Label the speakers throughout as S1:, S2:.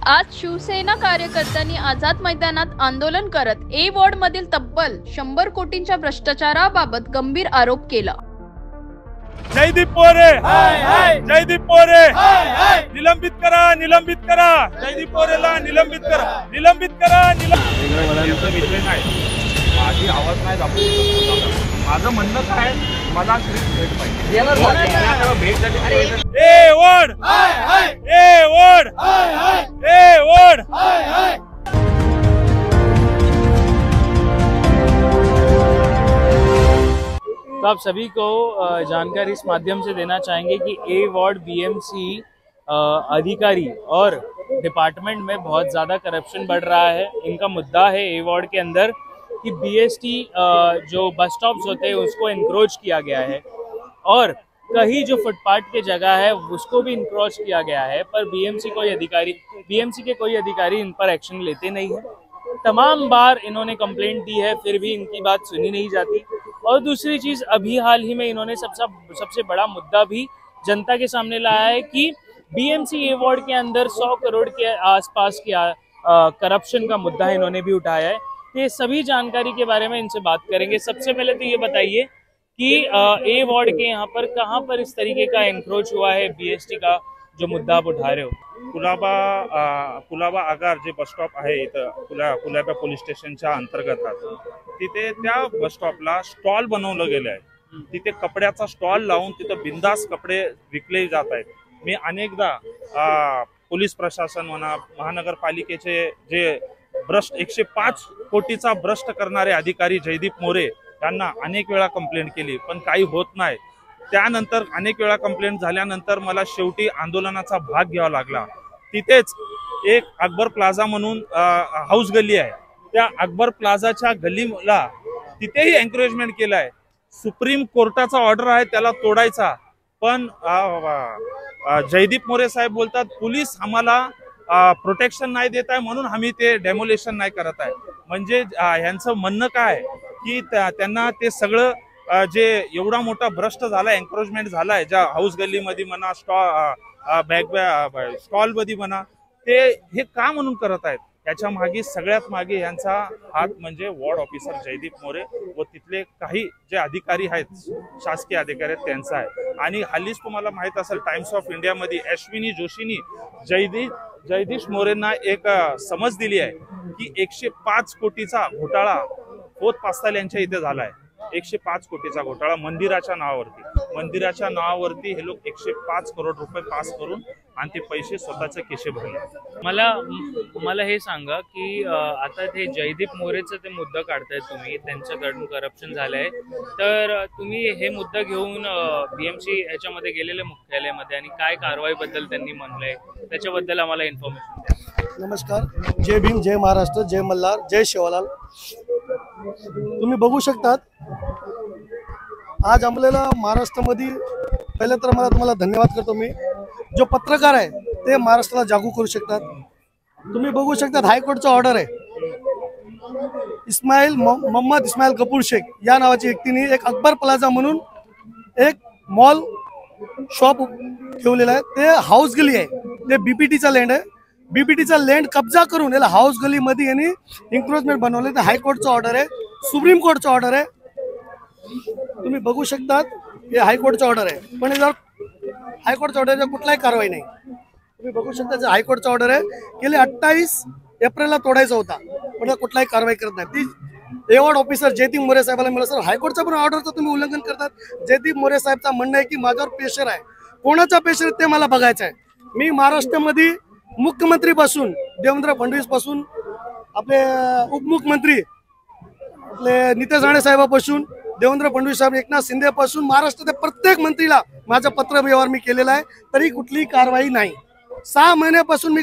S1: आज शिवसेना कार्यकर्त्यांनी आझाद मैदानात आंदोलन करत ए वॉर्ड मधील तब्बल 100 कोटींच्या भ्रष्टाचाराबाबत गंभीर आरोप केला।
S2: जयदीप मोरे जयदीप मोरे निलंबित करा, निलंबित करा, जयदीप मोरेला निलंबित करा, निलंबित करा, विषय नाही। माझी आवाज नाही दाबू, माझं म्हणणं काय, मला भेट पाहिजे। ए वॉर्ड, ए वॉर्ड, ए वॉर्ड।
S3: तो आप सभी को जानकारी इस माध्यम से देना चाहेंगे कि ए वार्ड बीएमसी अधिकारी और डिपार्टमेंट में बहुत ज़्यादा करप्शन बढ़ रहा है। इनका मुद्दा है ए वार्ड के अंदर कि बीएसटी जो बस स्टॉप्स होते हैं उसको इंक्रोच किया गया है और कहीं जो फुटपाथ के जगह है उसको भी इंक्रोच किया गया है, पर बीएमसी के कोई अधिकारी इन पर एक्शन लेते नहीं है। तमाम बार इन्होंने कंप्लेंट दी है, फिर भी इनकी बात सुनी नहीं जाती। और दूसरी चीज़, अभी हाल ही में इन्होंने सबसे बड़ा मुद्दा भी जनता के सामने लाया है कि बीएमसी ए वार्ड के अंदर 100 करोड़ के आसपास की करप्शन का मुद्दा इन्होंने भी उठाया है। तो ये सभी जानकारी के बारे में इनसे बात करेंगे। सबसे पहले तो ये बताइए कि ए वार्ड के यहाँ पर कहाँ पर इस तरीके का एनक्रोच हुआ है, बीएसटी का जो मुद्दा आप उठा रहे हो?
S2: कुलाबा आगार जे बस स्टॉप आहे इथं कुलाबा पोलीस स्टेशनच्या अंतर्गत तिथे त्या बस स्टॉपला स्टॉल बनवलं गेलं आहे। तिथे कपड्याचा स्टॉल लावून तिथं बिंदास कपडे विकले जात आहेत। मी अनेकदा पोलीस प्रशासन म्हणा, महानगरपालिकेचे जे भ्रष्ट 105 कोटीचा भ्रष्ट करणारे अधिकारी जयदीप मोरे यांना अनेक वेळा कंप्लेंट केली, पण काही होत नाही। त्यानंतर अनेक वेळा कंप्लेंट झाल्यानंतर मला शेवटी आंदोलनाचा भाग घ्यावा लागला। तिथेच एक अकबर प्लाझा म्हणून हाऊस गल्ली आहे, त्या अकबर प्लाझाच्या गल्लीला तिथेही एन्करेजमेंट केलं आहे। सुप्रीम कोर्टाचा ऑर्डर आहे त्याला तोडायचा, पण जयदीप मोरे साहेब बोलतात पोलीस आम्हाला प्रोटेक्शन नाही देत आहे म्हणून आम्ही ते डेमोलेशन नाही करत आहे। म्हणजे यांचं म्हणणं काय की त्यांना ते सगळं जे एवढा मोठा भ्रष्ट झाला, एन्क्रोचमेंट झालाय ज्या हाऊस गल्लीमध्ये म्हणा, स्टॉल मध्ये म्हणा, ते हे का म्हणून करत आहेत, याच्या मागे सगळ्यात मागे यांचा हात म्हणजे वॉर्ड ऑफिसर जयदीप मोरे व तिथले काही जे अधिकारी आहेत, शासकीय अधिकारी आहेत त्यांचा आहे। आणि हल्लीच तुम्हाला माहित असेल टाइम्स ऑफ इंडिया मध्ये अश्विनी जोशीनी जयदीश मोरेंना एक समज दिली आहे की 105 कोटीचा घोटाळा पोत पास्ताल यांच्या इथे झालाय। 105 कोटीचा घोटाळा मंदिराच्या नावावरती हे लोक 105 करोड रुपये पास करून आणि ते पैसे स्वतःचे खिशे भरले।
S3: मला हे सांगा की आता ते जयदीप मोरेचं ते मुद्दा काढताय तुम्ही, त्यांच्याकडून करप्शन झालंय, तर तुम्ही हे मुद्दा घेऊन बीएमसी याच्यामध्ये गेलेले मुख्यालयामध्ये आणि काय कारवाई बद्दल त्यांनी म्हणलंय त्याच्याबद्दल आम्हाला इन्फॉर्मेशन द्या।
S4: नमस्कार, जय भीम, जय महाराष्ट्र, जय मल्हार, जय शिवलाल। तुम्ही बघू शकतात आज आपल्याला महाराष्ट्रामध्ये पहिले तर मला तुम्हाला धन्यवाद करतो। मी जो पत्रकार आहे ते महाराष्ट्राला जागरूक करू शकतात। तुम्ही बघू शकतात हायकोर्टचा ऑर्डर आहे, मोहम्मद इस्माईल कपूर शेख या नावाच्या व्यक्तीने एक अकबर प्लाझा म्हणून एक मॉल शॉप ठेवलेला आहे। ते हाऊस गली आहे, ते बीपीटीचा लँड आहे। बीपीटीचा लँड कब्जा करून याला हाऊस गली मध्ये यांनी एन्क्रोचमेंट बनवले। ते हायकोर्टचा ऑर्डर आहे, सुप्रीम कोर्टचा ऑर्डर आहे। तुम्ही बघू शकतात हे हायकोर्टचा ऑर्डर आहे, पण जर हायकोर्टचा ऑर्डर कुठलाही कारवाई नाही। तुम्ही बघू शकता हायकोर्टचा ऑर्डर आहे, गेले 28 एप्रिलला तोडायचा होता, पण कुठलाही कारवाई करत नाही। ती एवॉर्ड ऑफिसर जयदीप मोरे साहेबांना मिळालं, सर हायकोर्टचा पण ऑर्डरचं तुम्ही उल्लंघन करतात। जयदीप मोरे साहेबचा म्हणणं आहे की माझ्यावर प्रेशर आहे, कोणाचा प्रेशर आहे ते मला बघायचं आहे। मी महाराष्ट्रामध्ये मुख्यमंत्री पासून देवेंद्र फडणवीस पासून आपले उपमुख्यमंत्री आपले नितेश राणे साहेबापासून देवेंद्र फडणवीस साहेब, एकनाथ शिंदे पासून महाराष्ट्रातील प्रत्येक मंत्रीला माझा पत्र व्यवहार मी केलेला आहे, तरी कुठलीही कारवाई नाही। 6 महिन्यापासून मी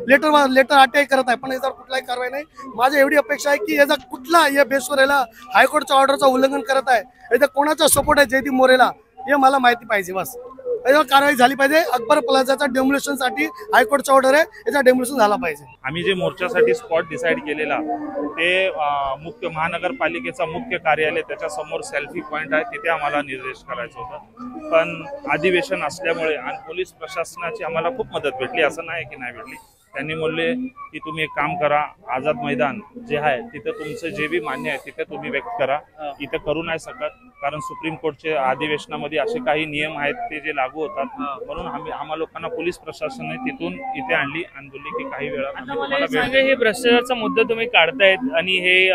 S4: लेटर अटॅक करत आहे, पण याच्यावर कुठलाही कारवाई नाही। माझी एवढी अपेक्षा आहे की याचा कुठला या बेसवर याला हायकोर्टच्या ऑर्डरचा उल्लंघन करत आहे, याचा कोणाचा सपोर्ट आहे जयदीप मोरेला हे मला माहिती पाहिजे। बस याच्यावर कारवाई झाली पाहिजे। अकबर प्लाझाचा डेमोलेशन साठी हायकोर्टचा ऑर्डर आहे, याचा डेमोलेशन झाला पाहिजे।
S2: आम्ही जे मोर्चासाठी स्पॉट डिसाइड केलेला ते मुख्य महानगरपालिकेचा मुख्य कार्यालय त्याच्या समोर सेल्फी पॉइंट आहे, तिथे आम्हाला निर्देश करायचा होता। पण अधिवेशन असल्यामुळे आणि पोलीस प्रशासनाची आम्हाला खूप मदत भेटली, असं नाही की नाही भेटली। त्यांनी म्हणले की तुम्ही एक काम करा, आझाद मैदान जे आहे तिथे तुमचं जे बी मान्य आहे तिथे तुम्ही व्यक्त करा, इथे करू नाही शकत कारण सुप्रीम कोर्टचे अधिवेशनामध्ये असे काही नियम आहेत ते जे लागू होतात, म्हणून आम्हा लोकांना पोलीस प्रशासनाने तिथून इथे आणली आणि बोलली की काही वेळा
S3: आता मला हे सांगा, हे भ्रष्टाचाराचा मुद्दा तुम्ही काढतायत आणि हे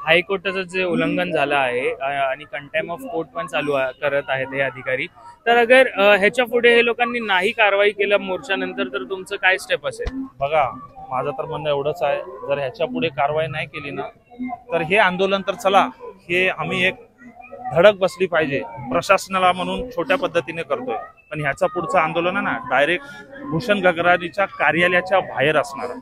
S3: हायकोर्टाचं जे उल्लंघन झालं आहे आणि कंटेम्प्ट ऑफ कोर्ट पण चालू करत आहेत हे अधिकारी, तर अगर ह्याच्या पुढे हे लोकांनी नाही कारवाई केलं मोर्चानंतर तर तुमचं काय स्टेप असेल?
S2: बघा, माझं तर म्हणणं एवढंच आहे, जर ह्याच्या पुढे कारवाई नाही केली ना तर हे आंदोलन तर चला, हे आम्ही एक धडक बसली पाहिजे प्रशासनाला म्हणून छोट्या पद्धतीने करतोय, पण ह्याचा पुढचं आंदोलन आहे ना डायरेक्ट भूषण गगराजीच्या कार्यालयाच्या बाहेर असणार.